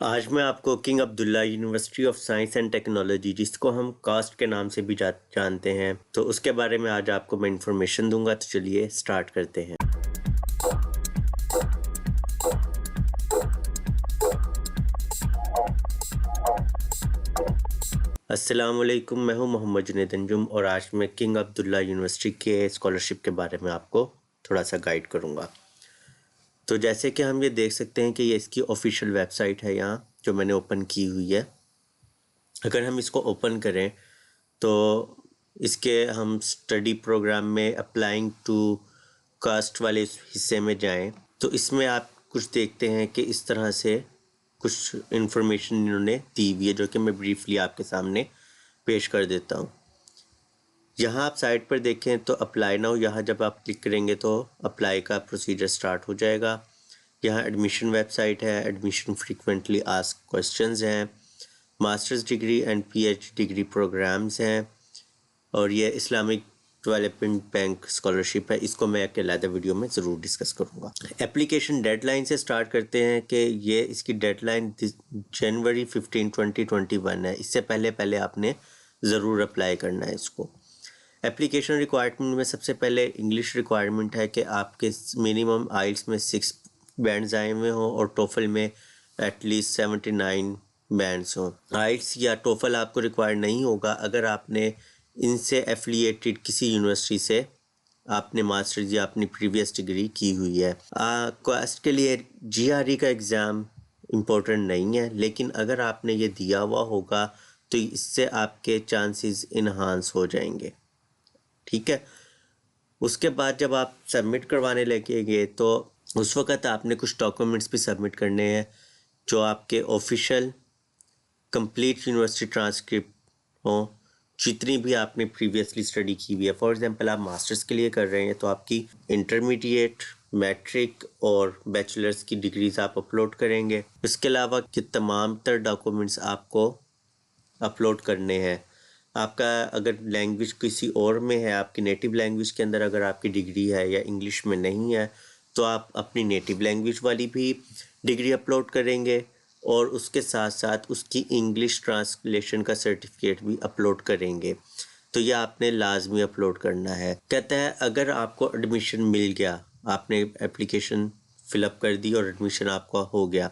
आज मैं आपको king Abdullah University of science and technology, जिसको हम कास्ट के नाम से भी जानते हैं, तो उसके बारे में आज आपको मैं इंफॉर्मेशन दूंगा। तो चलिए स्टार्ट करते हैं। अस्सलाम वालेकुम, मैं हूं मोहम्मद जुनैद अंजुम और आज मैं किंग अब्दुल्ला यूनिवर्सिटी के स्कॉलरशिप के बारे में आपको थोड़ा सा गाइड करूंगा। तो जैसे कि हम ये देख सकते हैं कि ये इसकी ऑफिशियल वेबसाइट है, यहाँ जो मैंने ओपन की हुई है। अगर हम इसको ओपन करें तो इसके हम स्टडी प्रोग्राम में अप्लाइंग टू कास्ट वाले हिस्से में जाएं तो इसमें आप कुछ देखते हैं कि इस तरह से कुछ इन्फॉर्मेशन इन्होंने दी हुई है, जो कि मैं ब्रीफली आपके सामने पेश कर देता हूँ। यहाँ आप साइट पर देखें तो अप्लाई नाउ, यहाँ जब आप क्लिक करेंगे तो अप्लाई का प्रोसीजर स्टार्ट हो जाएगा। यहाँ एडमिशन वेबसाइट है, एडमिशन फ्रीक्वेंटली आस्क्ड क्वेश्चंस हैं, masters degree and PhD degree programmes हैं, और ये इस्लामिक डेवलपमेंट बैंक स्कॉलरशिप है। इसको मैं एक अलग वीडियो में ज़रूर डिस्कस करूँगा। एप्लीकेशन डेडलाइन से स्टार्ट करते हैं कि ये इसकी डेडलाइन जनवरी 15, 2021 है। इससे पहले आपने ज़रूर अप्लाई करना है इसको। एप्लीकेशन रिक्वायरमेंट में सबसे पहले इंग्लिश रिक्वायरमेंट है कि आपके मिनिमम आइल्स में 6 बैंड्स आए हुए हों और टोफल में एटलीस्ट 79 बैंड्स हों। आइल्स या टोफल आपको रिक्वायर नहीं होगा अगर आपने इनसे एफिलिएटेड किसी यूनिवर्सिटी से आपने मास्टर्स या अपनी प्रीवियस डिग्री की हुई है। कास्ट के लिए जीआरई का एग्ज़ाम इम्पोर्टेंट नहीं है, लेकिन अगर आपने ये दिया हुआ होगा तो इससे आपके चांसेस इन्हांस हो जाएंगे। ठीक है। उसके बाद जब आप सबमिट करवाने लगेंगे तो उस वक़्त आपने कुछ डॉक्यूमेंट्स भी सबमिट करने हैं, जो आपके ऑफिशियल कंप्लीट यूनिवर्सिटी ट्रांसक्रिप्ट हों, जितनी भी आपने प्रीवियसली स्टडी की हुई है। फॉर एग्जांपल आप मास्टर्स के लिए कर रहे हैं तो आपकी इंटरमीडिएट, मैट्रिक और बैचलर्स की डिग्रीज आप अपलोड करेंगे। इसके अलावा कि तमाम तर डॉक्यूमेंट्स आपको अपलोड करने हैं। आपका अगर लैंग्वेज किसी और में है, आपकी नेटिव लैंग्वेज के अंदर अगर आपकी डिग्री है या इंग्लिश में नहीं है, तो आप अपनी नेटिव लैंग्वेज वाली भी डिग्री अपलोड करेंगे और उसके साथ साथ उसकी इंग्लिश ट्रांसलेशन का सर्टिफिकेट भी अपलोड करेंगे। तो ये आपने लाजमी अपलोड करना है। कहता है अगर आपको एडमिशन मिल गया, आपने एप्लीकेशन फिलअप कर दी और एडमिशन आपका हो गया,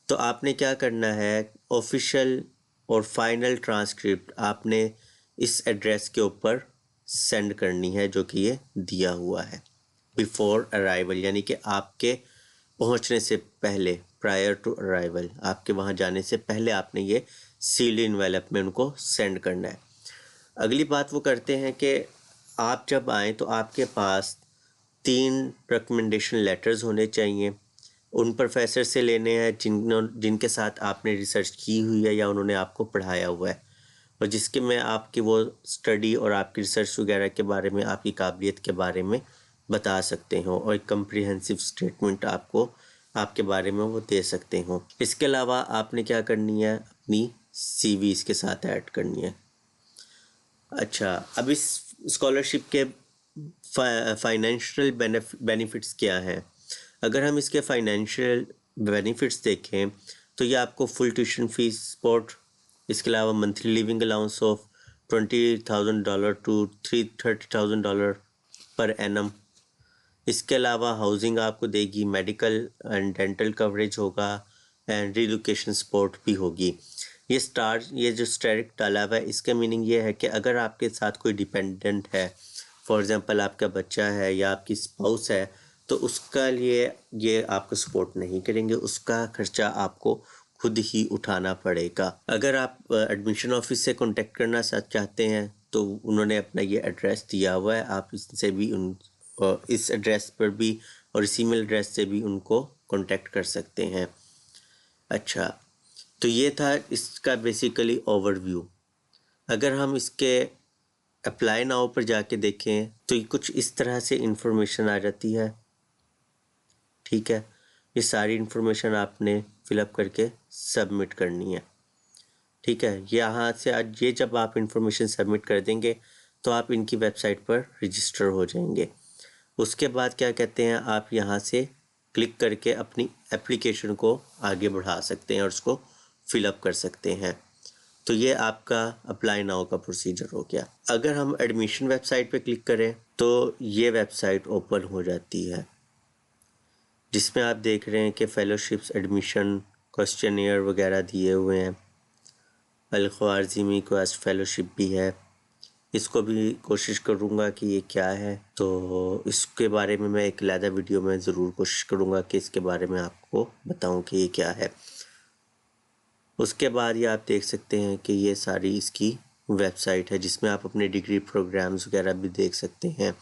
तो आपने क्या करना है, ऑफिशियल और फाइनल ट्रांसक्रिप्ट आपने इस एड्रेस के ऊपर सेंड करनी है, जो कि ये दिया हुआ है बिफोर अराइवल, यानी कि आपके पहुंचने से पहले, प्रायर टू अराइवल, आपके वहां जाने से पहले आपने ये सील्ड इनवेलप में उनको सेंड करना है। अगली बात वो करते हैं कि आप जब आएँ तो आपके पास 3 रिकमेंडेशन लेटर्स होने चाहिए। उन प्रोफेसर से लेने हैं जिनके साथ आपने रिसर्च की हुई है या उन्होंने आपको पढ़ाया हुआ है, और जिसके में आपकी वो स्टडी और आपकी रिसर्च वगैरह के बारे में, आपकी काबिलियत के बारे में बता सकते हो, और एक कम्प्रिहेंसिव स्टेटमेंट आपको आपके बारे में वो दे सकते हो। इसके अलावा आपने क्या करनी है, अपनी CV इसके साथ ऐड करनी है। अच्छा, अब इस स्कॉलरशिप के फाइनेंशियल बेनिफिट्स क्या हैं? अगर हम इसके फाइनेंशियल बेनिफिट्स देखें तो ये आपको फुल ट्यूशन फीस सपोर्ट, इसके अलावा monthly living allowance of $20,000 to $30,000 per annum. इसके अलावा हाउसिंग आपको देगी, मेडिकल एंड डेंटल कवरेज होगा एंड रिलोकेशन सपोर्ट भी होगी। ये जो स्टैटिक डाला हुआ है, इसका मीनिंग ये है कि अगर आपके साथ कोई डिपेंडेंट है, फॉर एग्जांपल आपका बच्चा है या आपकी स्पाउस है, तो उसका लिए ये आपको सपोर्ट नहीं करेंगे, उसका खर्चा आपको खुद ही उठाना पड़ेगा। अगर आप एडमिशन ऑफिस से कांटेक्ट करना चाहते हैं तो उन्होंने अपना ये एड्रेस दिया हुआ है, आप इससे भी इस एड्रेस पर भी और इस ईमेल एड्रेस से भी उनको कांटेक्ट कर सकते हैं। अच्छा, तो ये था इसका बेसिकली ओवरव्यू। अगर हम इसके अप्लाई नाउ पर जाके देखें तो ये कुछ इस तरह से इंफॉर्मेशन आ जाती है। ठीक है, ये सारी इंफॉर्मेशन आपने फिलअप करके सबमिट करनी है। ठीक है, यहाँ से आज ये जब आप इंफॉर्मेशन सबमिट कर देंगे तो आप इनकी वेबसाइट पर रजिस्टर हो जाएंगे। उसके बाद क्या कहते हैं, आप यहाँ से क्लिक करके अपनी एप्लीकेशन को आगे बढ़ा सकते हैं और उसको फिलअप कर सकते हैं। तो ये आपका अप्लाई नाउ का प्रोसीजर हो गया। अगर हम एडमिशन वेबसाइट पे क्लिक करें तो ये वेबसाइट ओपन हो जाती है, जिसमें आप देख रहे हैं कि फेलोशिप्स, एडमिशन, क्वेश्चनियर वगैरह दिए हुए हैं। अल-ख्वारिज़मी क्वेस्ट फेलोशिप भी है, इसको भी कोशिश करूँगा कि ये क्या है, तो इसके बारे में मैं एक अलग वीडियो में ज़रूर कोशिश करूँगा कि इसके बारे में आपको बताऊँ कि ये क्या है। उसके बाद ये आप देख सकते हैं कि ये सारी इसकी वेबसाइट है, जिसमें आप अपने डिग्री प्रोग्राम्स वगैरह भी देख सकते हैं,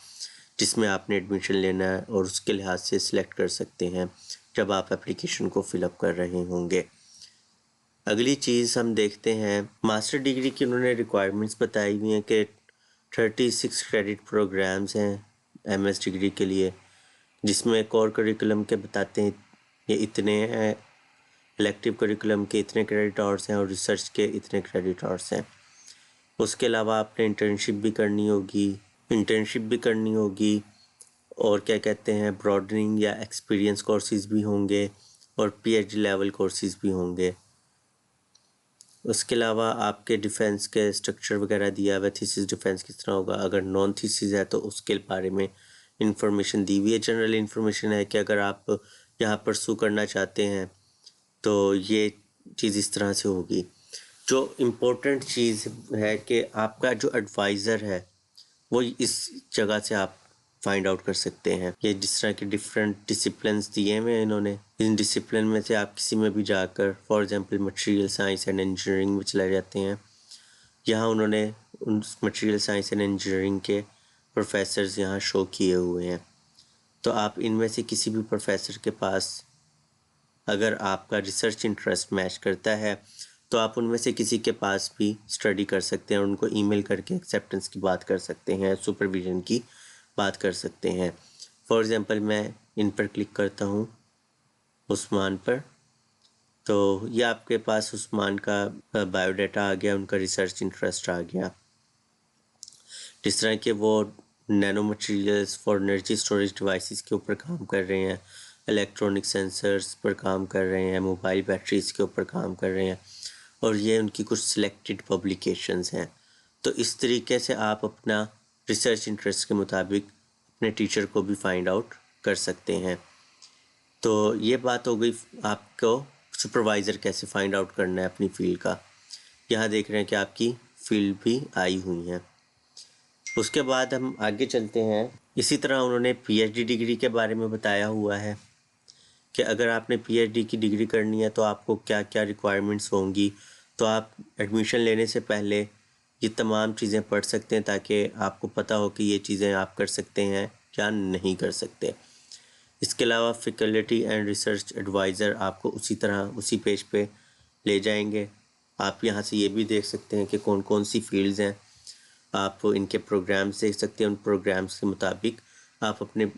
जिसमें आपने एडमिशन लेना है और उसके लिहाज से सिलेक्ट कर सकते हैं जब आप एप्लीकेशन को फिलअप कर रहे होंगे। अगली चीज़ हम देखते हैं, मास्टर डिग्री की उन्होंने रिक्वायरमेंट्स बताई हुई हैं कि 36 क्रेडिट प्रोग्राम्स हैं एमएस डिग्री के लिए, जिसमें कोर करिकुलम के बताते हैं ये इतने हैं, इलेक्टिव करिकुलम के इतने क्रेडिट आवर्स हैं और रिसर्च के इतने क्रेडिट आवर्स हैं। उसके अलावा आपने इंटर्नशिप भी करनी होगी और क्या कहते हैं, ब्रॉडनिंग या एक्सपीरियंस कोर्सेज भी होंगे और पीएचडी लेवल कोर्सेज भी होंगे। उसके अलावा आपके डिफेंस के स्ट्रक्चर वगैरह दिया हुआ, थीसिस डिफेंस किस तरह होगा, अगर नॉन थीसिस है तो उसके बारे में इंफॉर्मेशन दी हुई है। जनरल इंफॉर्मेशन है कि अगर आप यहाँ परसू करना चाहते हैं तो ये चीज़ इस तरह से होगी। जो इम्पोर्टेंट चीज़ है कि आपका जो एडवाइज़र है वो इस जगह से आप फाइंड आउट कर सकते हैं। ये जिस तरह के डिफरेंट डिसिप्लिन्स दिए हुए हैं इन्होंने, इन डिसिप्लिन में से आप किसी में भी जाकर, for example material science and engineering में चले जाते हैं, यहाँ उन्होंने उन मटेरियल साइंस एंड इंजीनियरिंग के प्रोफेसर्स यहाँ शो किए हुए हैं। तो आप इनमें से किसी भी प्रोफेसर के पास अगर आपका रिसर्च इंटरेस्ट मैच करता है तो आप उनमें से किसी के पास भी स्टडी कर सकते हैं, उनको ईमेल करके एक्सेप्टेंस की बात कर सकते हैं, सुपरविजन की बात कर सकते हैं। फॉर एग्ज़ाम्पल मैं इन पर क्लिक करता हूँ, उस्मान पर, तो ये आपके पास उस्मान का बायोडाटा आ गया, उनका रिसर्च इंटरेस्ट आ गया। जिस तरह के वो nano materials for energy storage devices के ऊपर काम कर रहे हैं, इलेक्ट्रॉनिक सेंसर्स पर काम कर रहे हैं, मोबाइल बैटरीज़ के ऊपर काम कर रहे हैं, और ये उनकी कुछ सिलेक्टेड पब्लिकेशंस हैं। तो इस तरीके से आप अपना रिसर्च इंटरेस्ट के मुताबिक अपने टीचर को भी फाइंड आउट कर सकते हैं। तो ये बात हो गई आपको सुपरवाइज़र कैसे फाइंड आउट करना है अपनी फील्ड का। यहाँ देख रहे हैं कि आपकी फील्ड भी आई हुई है। उसके बाद हम आगे चलते हैं। इसी तरह उन्होंने पीएचडी डिग्री के बारे में बताया हुआ है कि अगर आपने पीएचडी की डिग्री करनी है तो आपको क्या क्या रिक्वायरमेंट्स होंगी। तो आप एडमिशन लेने से पहले ये तमाम चीज़ें पढ़ सकते हैं ताकि आपको पता हो कि ये चीज़ें आप कर सकते हैं या नहीं कर सकते। इसके अलावा फैकल्टी एंड रिसर्च एडवाइज़र आपको उसी तरह उसी पेज पे ले जाएंगे। आप यहाँ से ये भी देख सकते हैं कि कौन कौन सी फील्ड्स हैं, आप इनके प्रोग्राम्स देख सकते हैं। उन प्रोग्राम्स के मुताबिक आप अपने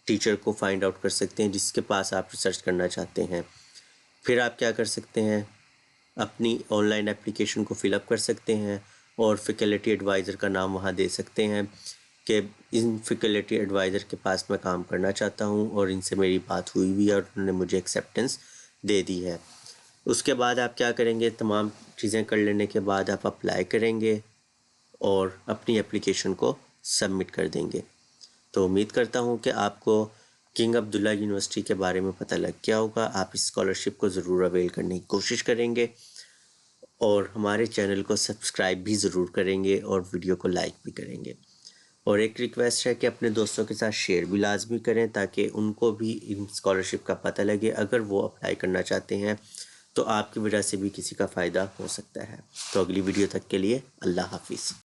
टीचर को फाइंड आउट कर सकते हैं जिसके पास आप रिसर्च करना चाहते हैं। फिर आप क्या कर सकते हैं, अपनी ऑनलाइन एप्लीकेशन को फिलअप कर सकते हैं और फैकल्टी एडवाइज़र का नाम वहाँ दे सकते हैं कि इन फैकल्टी एडवाइज़र के पास मैं काम करना चाहता हूँ और इनसे मेरी बात हुई हुई है और उन्होंने मुझे एक्सेप्टेंस दे दी है। उसके बाद आप क्या करेंगे, तमाम चीज़ें कर लेने के बाद आप अप्लाई करेंगे और अपनी एप्लीकेशन को सबमिट कर देंगे। तो उम्मीद करता हूँ कि आपको किंग अब्दुल्ला यूनिवर्सिटी के बारे में पता लग गया होगा। आप इस स्कॉलरशिप को ज़रूर अवेल करने की कोशिश करेंगे और हमारे चैनल को सब्सक्राइब भी ज़रूर करेंगे और वीडियो को लाइक भी करेंगे। और एक रिक्वेस्ट है कि अपने दोस्तों के साथ शेयर भी लाजमी करें ताकि उनको भी इन स्कॉलरशिप का पता लगे। अगर वो अप्लाई करना चाहते हैं तो आपकी वजह से भी किसी का फ़ायदा हो सकता है। तो अगली वीडियो तक के लिए अल्लाह हाफिज़।